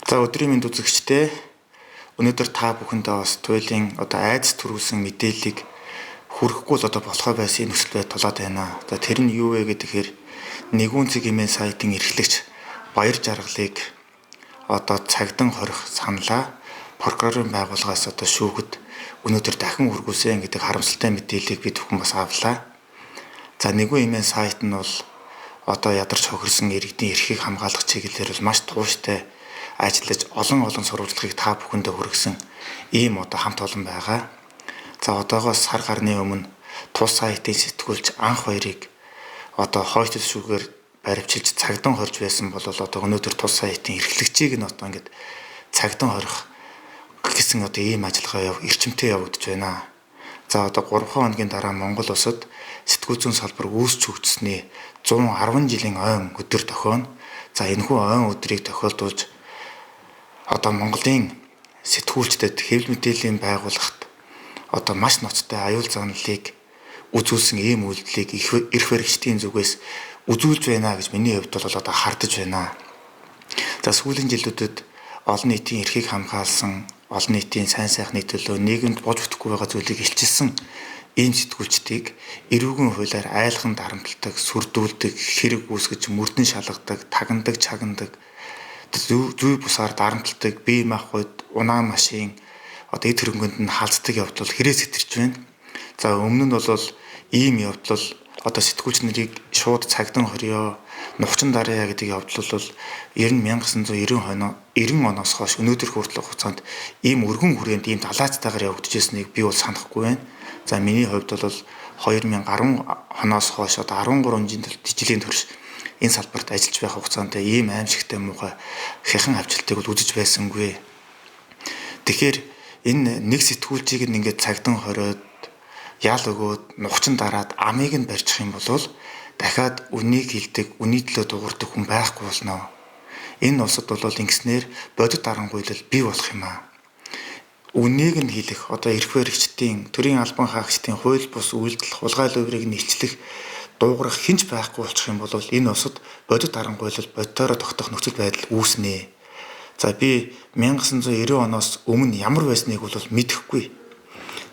За өдрийн мэнд үзэгчдээ өнөөдөр та бүхэндээ бас туйлын айдас төрүүлсэн мэдээллийг хүрэхгүй л болохоо байсан нөхцөл байдал тулаад байна. За тэр нь юу вэ гэхээр нэгүн цэг хэмээн сайтын эрхлэгч Баяр Жаргалыг цагдан хорих саналаа прокурорын байгууллагаас шүүхэд өнөөдөр дахин үргүүлсэн гэдэг харамсалтай мэдээллийг бид бүхэн бас авлаа. За нэгүн хэмээн сайт нь бол ядарч хохирсон иргэдийн эрхийг хамгаалах чиглэлээр маш тууштай ажиллаж олон сурвалжлагыг та бүхэндээ хүргэсэн ийм хамт олон байгаа. За одоогоос сар гарны өмнө тус сайтын сэтгүүлч анх хоёрыг хойч шүүгээр баривчилж цагдан хорж байсан бол өнөөдөр тус сайтын эрхлэгчийг нь ингээд цагдан хорих гэсэн ийм ажиллагаа эрчимтэй явагдаж байна. За 3 хоногийн дараа Монгол улсад сэтгүүл зүйн салбар үүсч хөгжсөний 110 жилийн ойн өдөр тохионо. За энэхүү ойн өдрийг тохиолдуулж Монголын сэтгүүлчдэд хэвлэл мэдээллийн байгууллагт маш ноцтой аюул заналыг үзүүлсэн ийм үйлдэлийг эрх баригчдын зүгээс үзүүлж байна гэж миний хувьд бол хардаж байна. За сүүлийн жилүүдэд олон нийтийн эрхийг хамгаалсан, олон нийтийн сайн сайхны төлөө нийгэмд бож бүтэхгүй байгаа зүйлийг илчилсэн ийм сэтгүүлчдийг эрүүгийн хуулиар айлхан дарамтлагдаг, сүрдүүлдэг, хэрэг үүсгэж мөрдөн шалгадаг, тагнадаг, чагнадаг, зүй бусаар дарамтлагдаг, бие махбод, унаан машин эд хөрөнгөнд нь халддаг явдал хэрэг сэтэрч байна. За өмнө нь бол ийм явдал сэтгүүлч нарыг шууд цагдан хорио, нухчин дарья гэдэг явдал бол 90 оноос хойш өнөөдөр хүртэл хугацаанд ийм өргөн хүрээнд ийм далаацтайгаар явагдаж байсныг би бол санахгүй байна. За миний хувьд бол 2010 оноос хойш 13 жилийн турш энэ салбарт ажиллаж байх хугацаанд ийм аимшигтай муухай хяхан авчилтыг үзэж байсангүй. Тэгэхээр энэ нэг сэтгүүлчийг ингээд цагдан хориод ял өгөөд нухчин дараад амийг нь барьчих юм бол дахиад үнийг хэлдэг, үний төлөө дуурдаг хүн байхгүй болно. Энэ улсад бол ингэснээр бодит дарангуйлал бий болох юм аа. Үнийг нь хэлэх эрх баригчдын, төрийн албан хаагчдын хууль бус үйлдэл, хулгай луврыг нийцлэх дуугарах хинч байхгүй болчих юм бол энэ улсад бодит дарангуйлал бодитоороо тогтох нөхцөл байдал үүснэ. За би 1990 оноос өмнө ямар байсныг бол мэдэхгүй.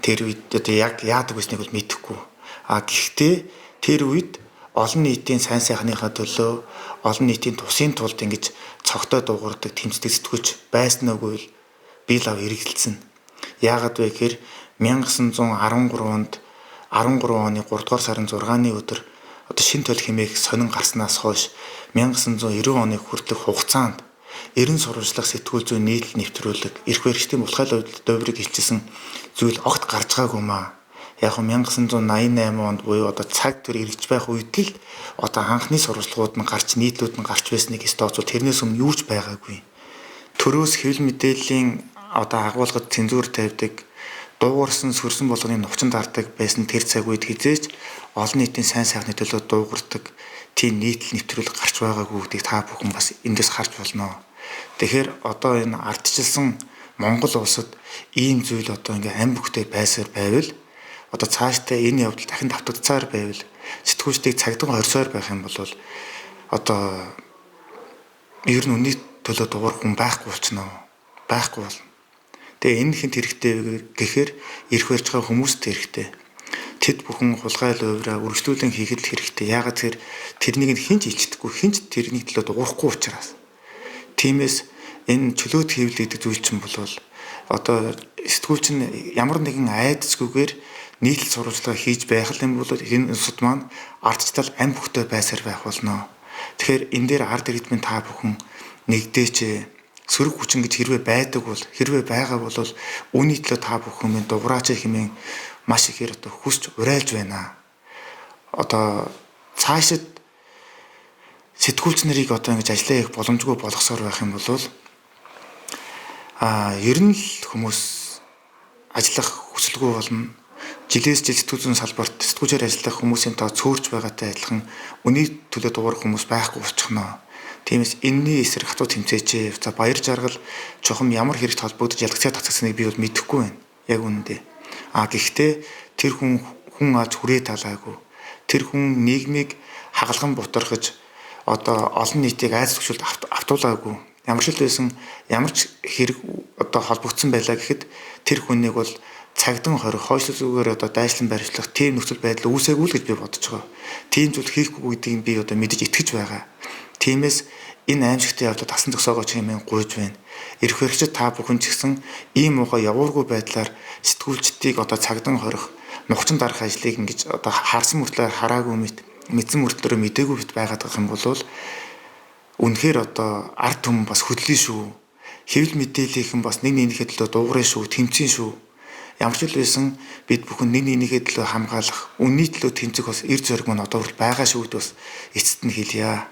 Тэр үед яг яадаг байсныг бол мэдэхгүй. Гэхдээ тэр үед олон нийтийн сайн сайхныхаа төлөө, олон нийтийн тусын тулд ингэж цогтой дуугардаг тэмцдэг сэтгүүлч байсан үгүй л би лав эргэлцсэн. Яагаад вэ гэхээр 1913 онд 13 оны 3 дугаар сарын 6-ны өдөр шин тойл хэмээх сонин гарснаас хойш 1990 оны хүртэлх хугацаанд 90 сурвалжлах сэтгүүл зүйн нийтлэл нэвтрүүлэг, эрх баригчдын булхай луврыг хилчилсэн зүйл огт гарч байгаагүй маа. Яг 1988 онд буюу цаг төр ирж байх үед л анхны сурвалжлагууд нь гарч, нийтлүүд нь гарч байсныг тооцвол тэрнээс өмнө юу ч байгаагүй. Төрөөс хэвлэл мэдээллийн агуулгад цензуур тавьдаг, дуугарсан сөрсөн болгоны нухчин дардаг байсан тэр цаг үед хизээч олон нийтийн сайн сайхны төлөө дуугардаг тийм нийтлэл нэвтрүүлэг гарч байгаагүй гэдгийг та бүхэн бас эндээс харж болно. Тэгэхээр энэ ардчилсан Монгол улсад ийм зүйл ингээ ам бүхтэй байсаар байвал цаашдаа энэ явдал дахин давтагдцаар байвал сэтгүүлчдийг цагдан хорсоор байх юм бол ер нь үний төлөө дуурах хүн байхгүй болчихно. Байхгүй болно. Тэгээ энэ хинт хэрэгтэй гэхээр эрх барьж байгаа хүмүүст хэрэгтэй. Тэд бүхэн хулгай лувраа үргэлжлүүлэн хийхэд хэрэгтэй. Яагаад тэгэхээр тэрнийг нь хинч илчдэггүй, хинч тэрний төлөө дуурахгүй учраас. Тиймээс энэ чөлөөт хэвлэл гэдэг зүйл чинь бол сэтгүүлч нь ямар нэгэн айдасгүйгээр нийтлэл сурвалжлага хийж байх юм бол энэ улсад маань ардчтал ам бүхтэй байсаар байх болно. Тэгэхээр энэ дээр ард иргэдмийн та бүхэн нэгдээч сөрөг хүчин гэж хэрвээ байгаа бол үүний төлөө та бүхэн дуграач хэмээн маш ихээр хүсч урайлж байна. Цаашид сэтгүүлч нарыг ингэж ажиллаа хийх боломжгүй болгосоор байх юм бол ер нь л хүмүүс ажиллах хүсэлгүй болно. Жилээс жил сэтгүүл зүйн салбарт сэтгүүлчээр ажиллах хүмүүсийн тоо цөөрч байгаатай адилхан үний төлөө дуурах хүмүүс байхгүй болчихно. Тиймээс энэний эсрэг хатуу тэмцээч. За Баяр Жаргал чухам ямар хэрэгт холбогдож ялгцаа татгсныг би бол мэдэхгүй байна. Яг үнэндээ. Гэхдээ тэр хүн аж хүрээ талаагүй. Тэр хүн нийгмийг хагалган бутархаж олон нийтийг айц төвшөлд автуулаагүй. Ямар ч л байсан ямар ч хэрэг одоо холбогдсон байлаа гэхэд тэр хүнийг бол цагдан хорих, хойшлуулгаар одоо дайшлан барьжлах тийм нөхцөл байдал үүсээгүй л гэж би бодож байгаа. Тийм зүйл хийхгүй гэдгийг би одоо мэдэж итгэж байгаа. Тиймээс энэ аимшигтын явдлыг тасан зогсоогоо чимээ гуйж байна. Ирэх хэрэгчид та бүхэн ч гэсэн ийм муухай явуургүй байдлаар сэтгүүлчдийг одоо цагдан хорих, нухчин дарах ажлыг ингэж одоо харсан мөртлөө хараагүй мэдсэн мөртлөө мдээгүй бит байгаад байгаа юм бол үнэхээр одоо ард түмэн бас хөдлөе шүү. Хэвлэл мэдээллийнхэн бас нэг нэгнийхээ төлөө дуугарна шүү, тэмцэн шүү. Ямар ч л байсан бид бүхэн нэг нэгнийхээ төлөө хамгаалах, үнний төлөө тэмцэх бас эр зориг маань одоо хүртэл байгаа шүү гэдээ бас эцэст нь хэлье.